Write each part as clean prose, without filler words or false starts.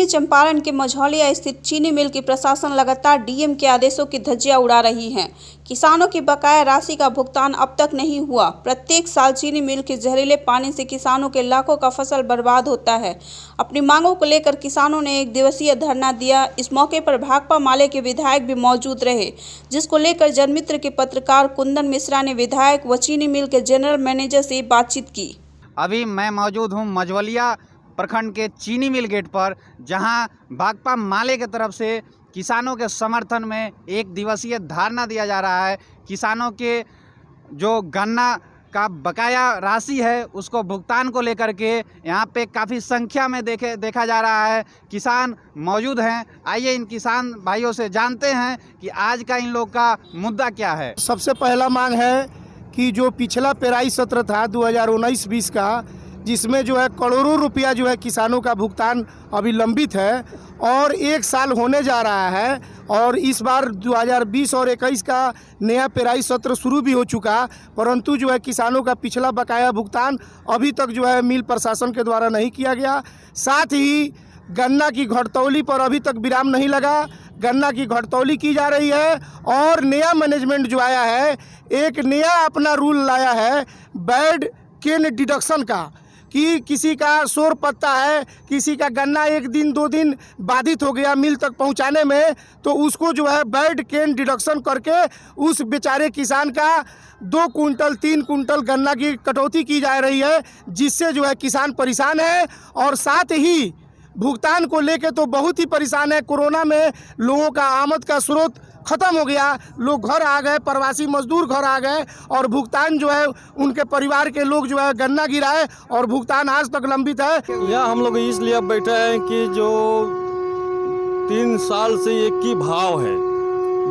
पश्चिमी चंपारण के मझौलिया स्थित चीनी मिल की प्रशासन लगातार डीएम के आदेशों की धज्जियां उड़ा रही है। किसानों की बकाया राशि का भुगतान अब तक नहीं हुआ। प्रत्येक साल चीनी मिल के जहरीले पानी से किसानों के लाखों का फसल बर्बाद होता है। अपनी मांगों को लेकर किसानों ने एक दिवसीय धरना दिया। इस मौके पर भाकपा माले के विधायक भी मौजूद रहे, जिसको लेकर जनमित्र के पत्रकार कुंदन मिश्रा ने विधायक व चीनी मिल के जनरल मैनेजर से बातचीत की। अभी मैं मौजूद हूँ मझौलिया प्रखंड के चीनी मिल गेट पर, जहां भाकपा माले की तरफ से किसानों के समर्थन में एक दिवसीय धरना दिया जा रहा है। किसानों के जो गन्ना का बकाया राशि है उसको भुगतान को लेकर के यहाँ पे काफ़ी संख्या में देखा जा रहा है। किसान मौजूद हैं। आइए इन किसान भाइयों से जानते हैं कि आज का इन लोग का मुद्दा क्या है। सबसे पहला मांग है कि जो पिछला पेराई सत्र था 2019-20 का, जिसमें जो है करोड़ों रुपया जो है किसानों का भुगतान अभी लंबित है और एक साल होने जा रहा है, और इस बार 2020 और 21 का नया पेराई सत्र शुरू भी हो चुका, परंतु जो है किसानों का पिछला बकाया भुगतान अभी तक जो है मिल प्रशासन के द्वारा नहीं किया गया। साथ ही गन्ना की घटतौली पर अभी तक विराम नहीं लगा। गन्ना की घटतौली की जा रही है और नया मैनेजमेंट जो आया है, एक नया अपना रूल लाया है बैड केन डिडक्शन का, कि किसी का शोर पत्ता है, किसी का गन्ना 1 दिन 2 दिन बाधित हो गया मिल तक पहुंचाने में, तो उसको जो है बैड केन डिडक्शन करके उस बेचारे किसान का 2 कुंटल 3 कुंटल गन्ना की कटौती की जा रही है, जिससे जो है किसान परेशान है। और साथ ही भुगतान को लेके तो बहुत ही परेशान है। कोरोना में लोगों का आमद का स्रोत ख़त्म हो गया, लोग घर आ गए, प्रवासी मजदूर घर आ गए, और भुगतान जो है उनके परिवार के लोग जो है गन्ना गिराए और भुगतान आज तक लंबित है। यहाँ हम लोग इसलिए बैठे हैं कि जो 3 साल से एक ही भाव है,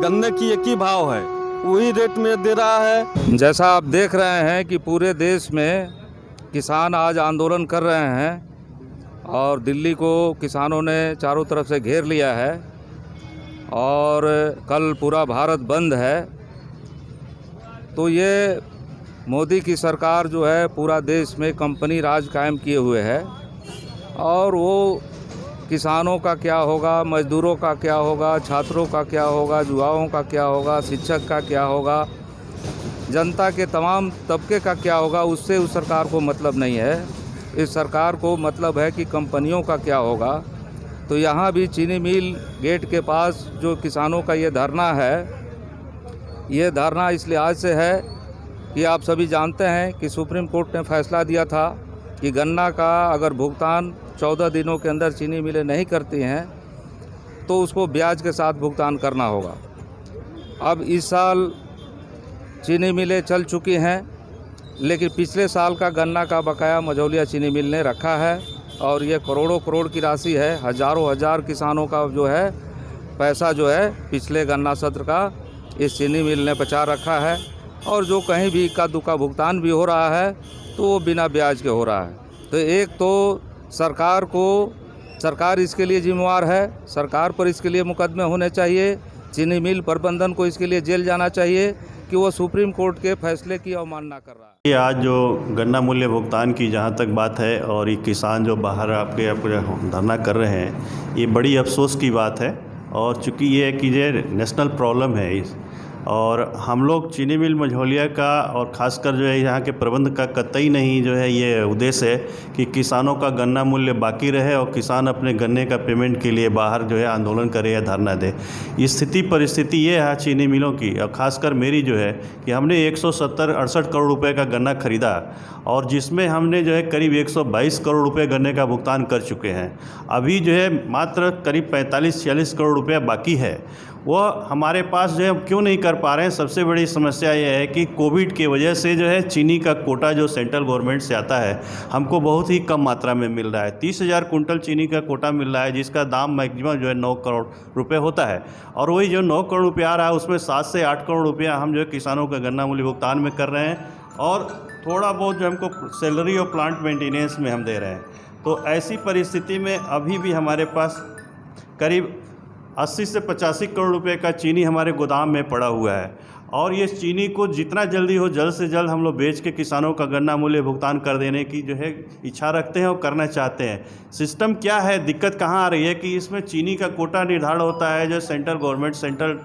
गन्ने की एक ही भाव है, वही रेट में दे रहा है। जैसा आप देख रहे हैं कि पूरे देश में किसान आज आंदोलन कर रहे हैं और दिल्ली को किसानों ने चारों तरफ से घेर लिया है और कल पूरा भारत बंद है। तो ये मोदी की सरकार जो है पूरा देश में कंपनी राज कायम किए हुए है, और वो किसानों का क्या होगा, मजदूरों का क्या होगा, छात्रों का क्या होगा, युवाओं का क्या होगा, शिक्षक का क्या होगा, जनता के तमाम तबके का क्या होगा, उससे उस सरकार को मतलब नहीं है। इस सरकार को मतलब है कि कंपनियों का क्या होगा। तो यहाँ भी चीनी मिल गेट के पास जो किसानों का ये धरना है, ये धरना इस लिहाज से है कि आप सभी जानते हैं कि सुप्रीम कोर्ट ने फैसला दिया था कि गन्ना का अगर भुगतान 14 दिनों के अंदर चीनी मिलें नहीं करती हैं तो उसको ब्याज के साथ भुगतान करना होगा। अब इस साल चीनी मिलें चल चुकी हैं, लेकिन पिछले साल का गन्ना का बकाया मझौलिया चीनी मिल ने रखा है, और ये करोड़ों करोड़ की राशि है। हज़ारों हज़ार किसानों का जो है पैसा जो है पिछले गन्ना सत्र का इस चीनी मिल ने बचा रखा है, और जो कहीं भी इक्का दुक्का भुगतान भी हो रहा है तो वो बिना ब्याज के हो रहा है। तो एक तो सरकार इसके लिए जिम्मेवार है, सरकार पर इसके लिए मुकदमे होने चाहिए, चीनी मिल प्रबंधन को इसके लिए जेल जाना चाहिए कि वो सुप्रीम कोर्ट के फैसले की अवमानना कर रहा है। ये आज जो गन्ना मूल्य भुगतान की जहाँ तक बात है, और ये किसान जो बाहर आपके धरना कर रहे हैं, ये बड़ी अफसोस की बात है। और चूँकि ये कि ये नेशनल प्रॉब्लम है और हम लोग चीनी मिल मझौलिया का और ख़ासकर जो है यहाँ के प्रबंध का कतई नहीं जो है ये उद्देश्य है कि किसानों का गन्ना मूल्य बाकी रहे और किसान अपने गन्ने का पेमेंट के लिए बाहर जो है आंदोलन करे या धरना दे। ये परिस्थिति ये है चीनी मिलों की, और ख़ासकर मेरी जो है कि हमने 168 करोड़ रुपये का गन्ना ख़रीदा, और जिसमें हमने जो है करीब 122 करोड़ रुपये गन्ने का भुगतान कर चुके हैं। अभी जो है मात्र करीब 45-46 करोड़ रुपया बाकी है। वो हमारे पास जो है क्यों नहीं कर पा रहे हैं, सबसे बड़ी समस्या ये है कि कोविड की वजह से जो है चीनी का कोटा जो सेंट्रल गवर्नमेंट से आता है हमको बहुत ही कम मात्रा में मिल रहा है। 30,000 कुंटल चीनी का कोटा मिल रहा है, जिसका दाम मैक्सिमम जो है 9 करोड़ रुपए होता है, और वही जो 9 करोड़ रुपया आ रहा है उसमें 7 से 8 करोड़ रुपया हम जो है किसानों का गन्ना मूल्य भुगतान में कर रहे हैं, और थोड़ा बहुत जो हमको सैलरी और प्लांट मेंटेनेंस में हम दे रहे हैं। तो ऐसी परिस्थिति में अभी भी हमारे पास करीब 80 से 85 करोड़ रुपए का चीनी हमारे गोदाम में पड़ा हुआ है और ये चीनी को जितना जल्दी हो जल्द से जल्द हम लोग बेच के किसानों का गन्ना मूल्य भुगतान कर देने की जो है इच्छा रखते हैं और करना चाहते हैं। सिस्टम क्या है, दिक्कत कहाँ आ रही है कि इसमें चीनी का कोटा निर्धारण होता है जो central government central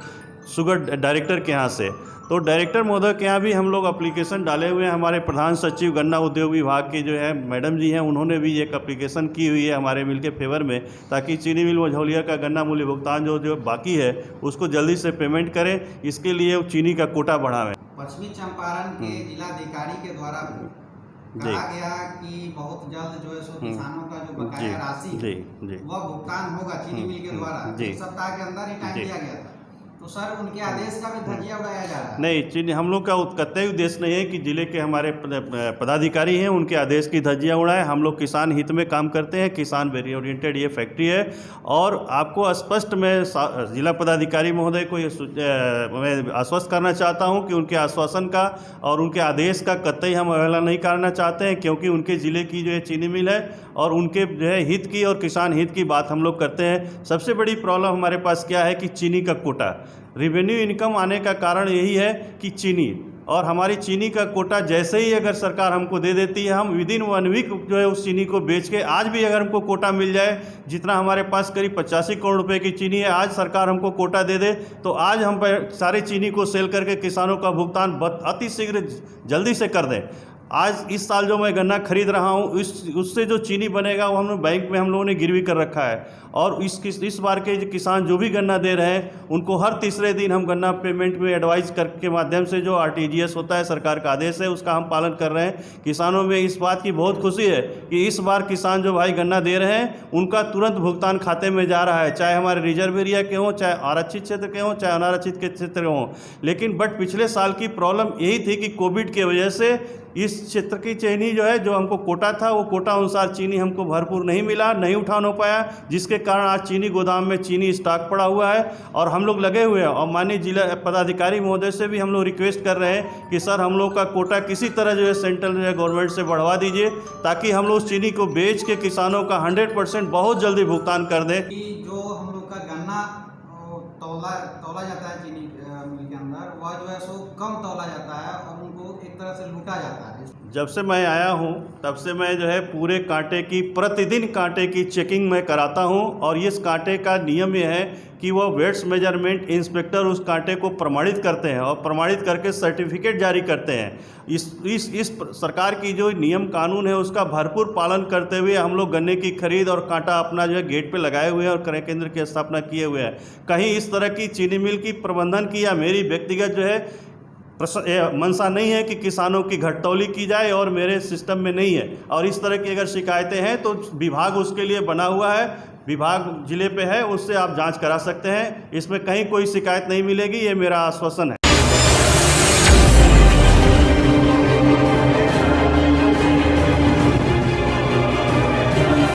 sugar director के यहाँ से, तो डायरेक्टर महोदय के यहाँ भी हम लोग एप्लीकेशन डाले हुए हैं। हमारे प्रधान सचिव गन्ना उद्योग विभाग के जो है मैडम जी हैं, उन्होंने भी एक एप्लीकेशन की हुई है हमारे मिल के फेवर में, ताकि चीनी मिल मझौलिया का गन्ना मूल्य भुगतान जो बाकी है उसको जल्दी से पेमेंट करें, इसके लिए चीनी का कोटा बढ़ावें। पश्चिमी चंपारण के जिलाधिकारी के द्वारा कहा गया कि बहुत जल्द जो है सो किसानों का जो बकाया राशि वह भुगतान होगा चीनी मिल के द्वारा, एक सप्ताह के अंदर ही टाइम दिया गया था। तो सर उनके आदेश का भी धज्जियां उड़ाया जा रहा है। नहीं, चीनी हम लोग का कतई उद्देश्य नहीं है कि जिले के हमारे पदाधिकारी हैं उनके आदेश की धज्जियां उड़ाएं। हम लोग किसान हित में काम करते हैं, किसान वेरी ओरिएंटेड ये फैक्ट्री है और आपको स्पष्ट मैं जिला पदाधिकारी महोदय को ये मैं आश्वस्त करना चाहता हूं कि उनके आश्वासन का और उनके आदेश का कतई हम अवहेलना नहीं करना चाहते हैं, क्योंकि उनके ज़िले की जो है चीनी मिल है और उनके जो है हित की और किसान हित की बात हम लोग करते हैं। सबसे बड़ी प्रॉब्लम हमारे पास क्या है कि चीनी का कोटा, रेवेन्यू इनकम आने का कारण यही है कि चीनी, और हमारी चीनी का कोटा जैसे ही अगर सरकार हमको दे देती है, हम विदिन 1 वीक जो है उस चीनी को बेच के, आज भी अगर हमको कोटा मिल जाए, जितना हमारे पास करीब 85 करोड़ रुपए की चीनी है, आज सरकार हमको कोटा दे दे तो आज हम सारे चीनी को सेल करके किसानों का भुगतान अति शीघ्र जल्दी से कर दें। आज इस साल जो मैं गन्ना खरीद रहा हूँ उससे जो चीनी बनेगा वो हम लोग बैंक में हम लोगों ने गिरवी कर रखा है, और इस बार के किसान जो भी गन्ना दे रहे हैं उनको हर तीसरे दिन हम गन्ना पेमेंट में एडवाइस के माध्यम से जो RTGS होता है, सरकार का आदेश है, उसका हम पालन कर रहे हैं। किसानों में इस बात की बहुत खुशी है कि इस बार किसान जो भाई गन्ना दे रहे हैं उनका तुरंत भुगतान खाते में जा रहा है, चाहे हमारे रिजर्व एरिया के हों, चाहे आरक्षित क्षेत्र के हों, चाहे अनारक्षित के क्षेत्र हों। लेकिन पिछले साल की प्रॉब्लम यही थी कि कोविड की वजह से इस क्षेत्र की चीनी जो है, जो हमको कोटा था, वो कोटा अनुसार चीनी हमको भरपूर नहीं मिला, नहीं उठाना हो पाया, जिसके कारण आज चीनी गोदाम में चीनी स्टॉक पड़ा हुआ है और हम लोग लगे हुए हैं। और माननीय जिला पदाधिकारी महोदय से भी हम लोग रिक्वेस्ट कर रहे हैं कि सर हम लोग का कोटा किसी तरह जो है सेंट्रल जो है गवर्नमेंट से बढ़वा दीजिए, ताकि हम लोग उस चीनी को बेच के किसानों का 100% बहुत जल्दी भुगतान कर दें। जो हम लोग का गन्ना तौला जाता है चीनी मिल के अंदर, वह जो है सो कम तौला जाता है और उनको एक तरह से लूटा जाता है। जब से मैं आया हूं तब से मैं जो है पूरे कांटे की प्रतिदिन कांटे की चेकिंग मैं कराता हूं, और इस कांटे का नियम यह है कि वो वेट्स मेजरमेंट इंस्पेक्टर उस कांटे को प्रमाणित करते हैं और प्रमाणित करके सर्टिफिकेट जारी करते हैं। इस सरकार की जो नियम कानून है उसका भरपूर पालन करते हुए हम लोग गन्ने की खरीद और कांटा अपना जो है गेट पे लगाए हुए हैं और क्रय केंद्र की स्थापना किए हुए हैं। कहीं इस तरह की चीनी मिल की प्रबंधन की या मेरी व्यक्तिगत जो है मंशा नहीं है कि किसानों की घटतौली की जाए, और मेरे सिस्टम में नहीं है। और इस तरह की अगर शिकायतें हैं तो विभाग उसके लिए बना हुआ है, विभाग जिले पे है, उससे आप जांच करा सकते हैं। इसमें कहीं कोई शिकायत नहीं मिलेगी, ये मेरा आश्वासन है।